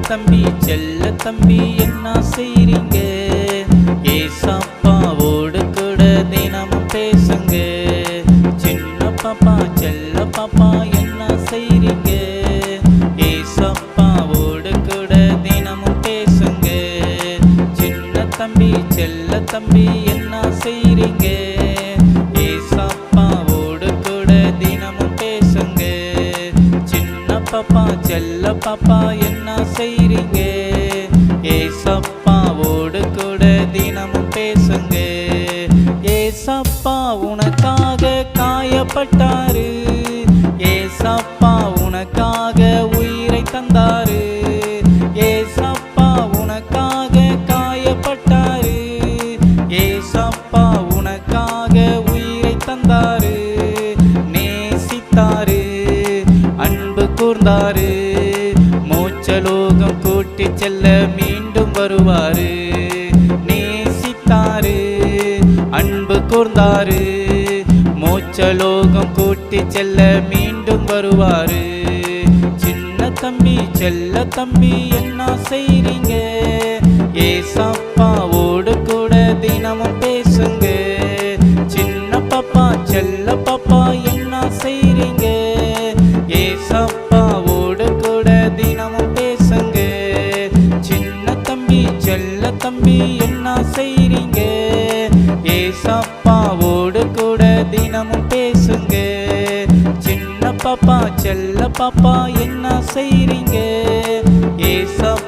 தம்பி செல்ல தம்பி என்ன செய்றீங்க? ஏசப்பாவோடு கூட தினமும் பேசுங்க. சின்ன பாப்பா செல்ல பாப்பா என்ன செய்றீங்க? ஏசப்பாவோடு கூட தினமும் பேசுங்க. சின்ன தம்பி செல்ல தம்பி என்ன செய்றீங்க? ஏசப்பாவோடு கூட தினமும் பேசுங்க. சின்ன பாப்பா செல்ல பாப்பா என்ன செய்றீங்க? ஏசப்பாவோடு கூட தினமும் பேசுங்க. ஏசப்பா உனக்காக காயப்பட்டாரு. ஏசப்பா உனக்காக உயிரை தந்தாரு. ஏசப்பா உனக்காக காயப்பட்டாரு. ஏசப்பா உனக்காக உயிரை தந்தாரு. நேசித்தாரு, அன்பு கூர்ந்தாரு. மோட்சலோகம் கூட்டி செல்ல மீண்டும் வருவாரு. நேசித்தாரு, அன்பு கூர்ந்தாரு. மோட்சலோகம் கூட்டி செல்ல மீண்டும் வருவாரு. சின்ன தம்பி செல்ல தம்பி என்ன செய்றீங்க? ஏசப்பாவோடு கூட தினமும் பேசுங்க. சின்ன பாப்பா செல்ல பாப்பா என்ன செய்றீங்க? ஏசப்பாவோடு கூட தினமும் பேசுங்க. சின்ன தம்பி செல்ல தம்பி என்ன செய்றீங்க? ஏசப்பாவோடு கூட தினமும் பேசுங்க. சின்ன பாப்பா செல்ல பாப்பா என்ன செய்றீங்க? ஏசப்பா